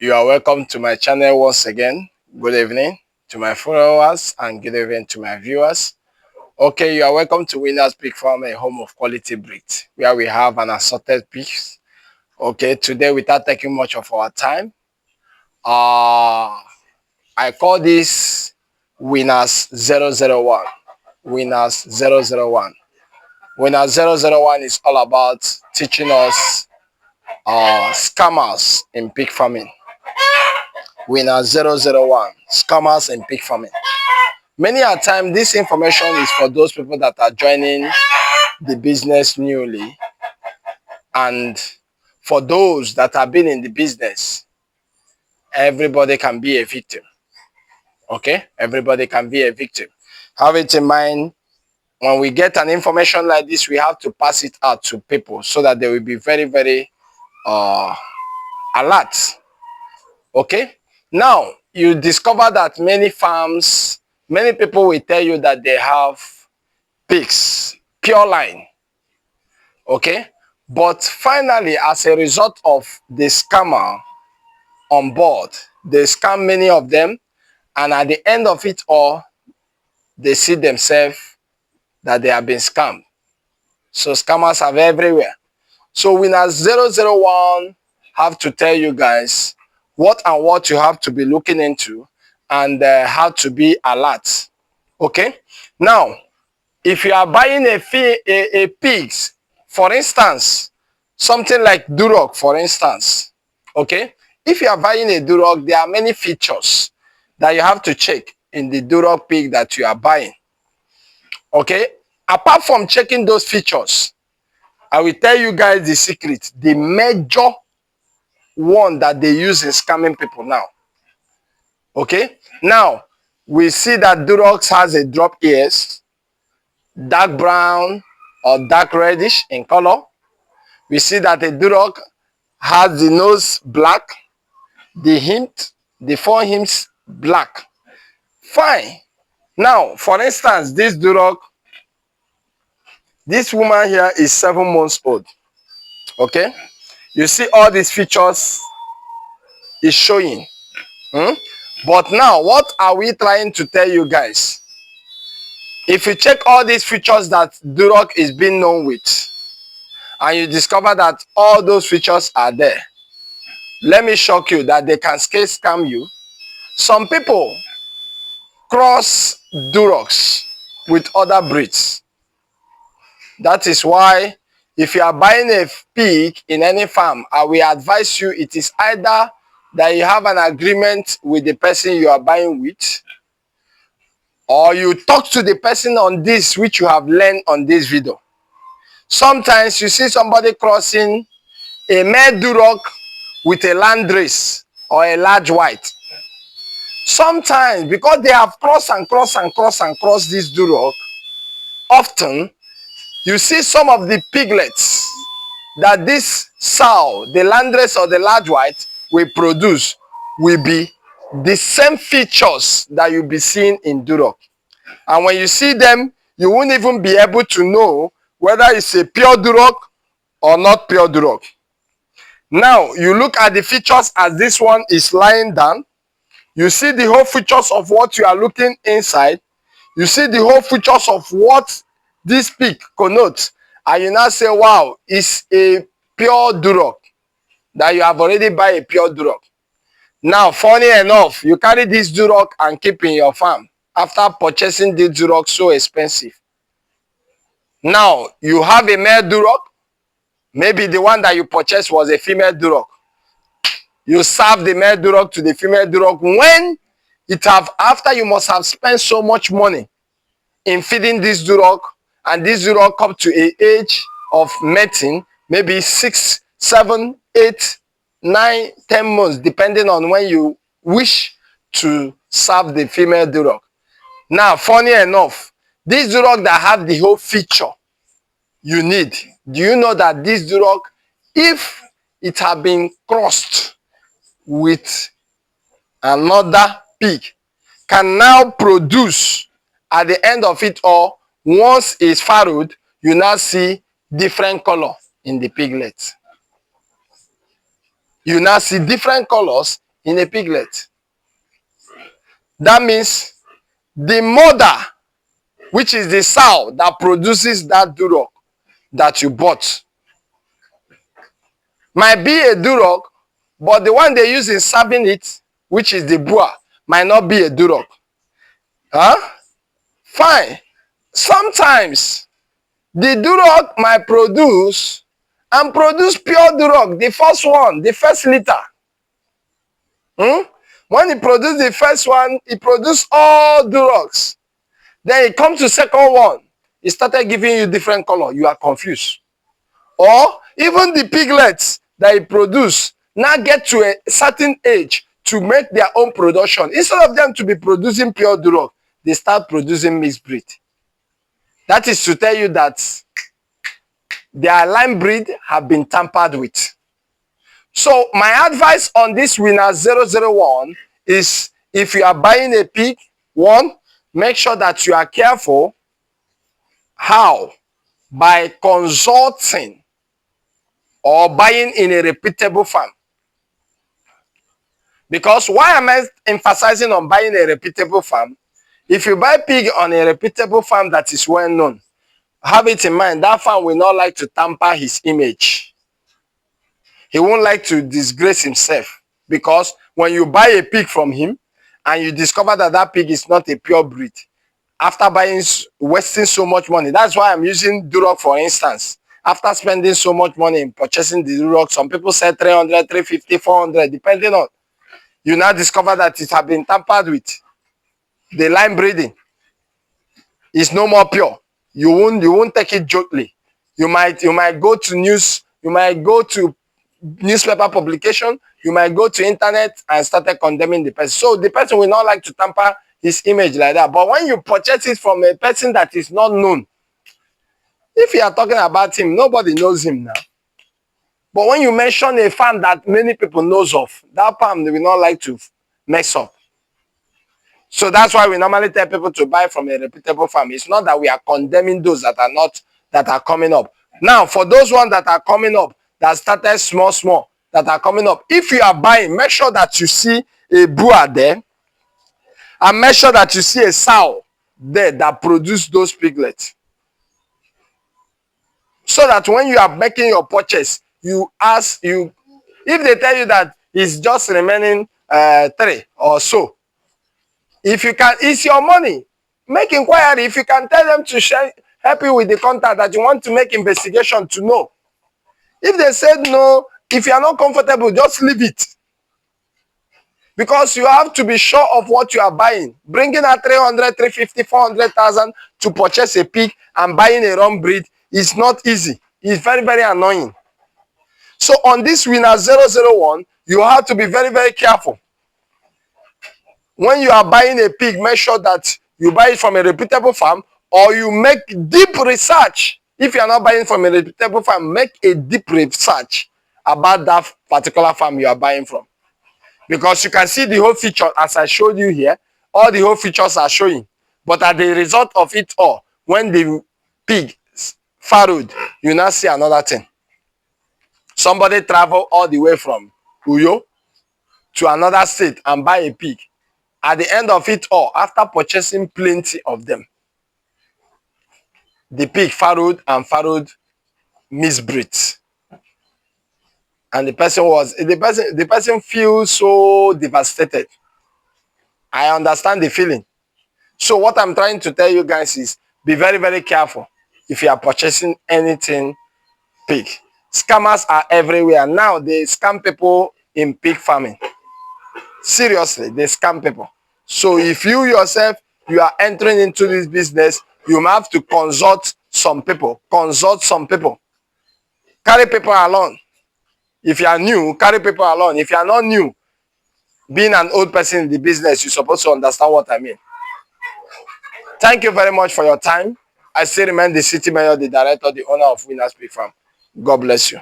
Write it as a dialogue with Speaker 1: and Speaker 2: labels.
Speaker 1: You are welcome to my channel once again. Good evening to my followers and good evening to my viewers. Okay, you are welcome to Winners Pig Farm, a home of quality breeds, where we have an assorted pigs. Okay, today without taking much of our time, I call this Winners 001. Winners 001. Winners 001 is all about teaching us scammers in pig farming. Winner 001, scammers and pig farming. Many a time, this information is for those people that are joining the business newly, and for those that have been in the business, everybody can be a victim. Okay, everybody can be a victim. Have it in mind, when we get an information like this, we have to pass it out to people so that they will be very, very alert. Okay, now you discover that many farms, many people will tell you that they have pigs, pure line. Okay, but finally, as a result of the scammer on board, they scam many of them, and at the end of it all, they see themselves that they have been scammed. So scammers are everywhere. So Winner 001 have to tell you guys what you have to be looking into, and how to be alert. Okay, now if you are buying a pigs, for instance, something like Duroc, for instance, okay, if you are buying a Duroc, there are many features that you have to check in the Duroc pig that you are buying. Okay, apart from checking those features, I will tell you guys the secret, the major one that they use in scamming people now. Okay, now we see that Duroc has a drop ears, dark brown or dark reddish in color. We see that a Duroc has the nose black, the four hims black. Fine. Now, for instance, this Duroc, this woman here is 7 months old. Okay, you see all these features is showing. But now, what are we trying to tell you guys? If you check all these features that Duroc is being known with, and you discover that all those features are there, let me shock you that they can still scam you. Some people cross Durocs with other breeds. That is why if you are buying a pig in any farm, I will advise you, it is either that you have an agreement with the person you are buying with, or you talk to the person on this which you have learned on this video. Sometimes you see somebody crossing a male Duroc with a landrace or a large white. Sometimes, because they have crossed this Duroc, often you see some of the piglets that this sow, the landrace or the large white, will produce will be the same features that you'll be seeing in Duroc. And when you see them, you won't even be able to know whether it's a pure Duroc or not pure Duroc. Now, you look at the features as this one is lying down. You see the whole features of what you are looking inside. You see the whole features of what this pig connotes. And you now say, wow, it's a pure Duroc. That you have already buy a pure Duroc. Now, funny enough, you carry this Duroc and keep in your farm after purchasing this Duroc so expensive. Now, you have a male Duroc. Maybe the one that you purchased was a female Duroc. You serve the male Duroc to the female Duroc when after you must have spent so much money in feeding this Duroc, and this Duroc come to an age of mating, maybe 6, 7, 8, 9, 10 months, depending on when you wish to serve the female Duroc. Now, funny enough, this Duroc that have the whole feature you need, do you know that this Duroc, if it had been crossed with another pig, can now produce at the end of it all, once it's farrowed, you now see different color in the piglets. You now see different colors in a piglet. That means the mother, which is the sow that produces that duroc that you bought, might be a duroc, but the one they use in serving it, which is the bua, might not be a duroc. Huh? Fine. Sometimes the duroc might produce and produce pure duroc, the first one, the first liter. When he produced the first one, he produced all durocs. Then he comes to second one, he started giving you different color. You are confused. Or even the piglets that he produced now get to a certain age to make their own production. Instead of them to be producing pure duroc, they start producing mixed breed. That is to tell you that their line breed have been tampered with. So my advice on this winner 001 is, if you are buying a pig, one, make sure that you are careful. How? By consulting or buying in a reputable farm. Because why am I emphasizing on buying a reputable farm? If you buy pig on a reputable farm that is well known, have it in mind, that farm will not like to tamper his image. He won't like to disgrace himself, because when you buy a pig from him and you discover that that pig is not a pure breed, after buying, wasting so much money, that's why I'm using duroc for instance. After spending so much money in purchasing the duroc, some people say 300, 350, 400, depending on, you now discover that it has been tampered with. The line breeding is no more pure. You won't take it jokingly. You might go to news, you might go to newspaper publication, you might go to internet and started condemning the person. So the person will not like to tamper his image like that. But when you purchase it from a person that is not known, if you are talking about him, nobody knows him now. But when you mention a farm that many people knows of, that farm they will not like to mess up. So that's why we normally tell people to buy from a reputable farm. It's not that we are condemning those that are coming up. Now, for those ones that are coming up, that started small, that are coming up, if you are buying, make sure that you see a bua there, and make sure that you see a sow there that produce those piglets. So that when you are making your purchase, if they tell you that it's just remaining 3 or so, if you can, it's your money. Make inquiry. If you can tell them to help you with the contact that you want to make investigation to know. If they said no, if you are not comfortable, just leave it. Because you have to be sure of what you are buying. Bringing out 300, 350, 400,000 to purchase a pig and buying a wrong breed is not easy. It's very, very annoying. So on this winner 001, you have to be very, very careful. When you are buying a pig, make sure that you buy it from a reputable farm, or you make deep research. If you are not buying from a reputable farm, make a deep research about that particular farm you are buying from. Because you can see the whole feature as I showed you here. All the whole features are showing. But at the result of it all, when the pig farrowed, you now see another thing. Somebody travel all the way from Uyo to another state and buy a pig. At the end of it all, after purchasing plenty of them, the pig farrowed misbreeds. And the person feels so devastated. I understand the feeling. So what I'm trying to tell you guys is, be very, very careful if you are purchasing anything pig. Scammers are everywhere. Now they scam people in pig farming. Seriously, they scam people. So if you yourself, you are entering into this business, you have to consult some people. Carry people along. If you are new, carry people along. If you are not new, being an old person in the business, you're supposed to understand what I mean. Thank you very much for your time. I still remain the city mayor, the director, the owner of Winners Pig Farm. God bless you.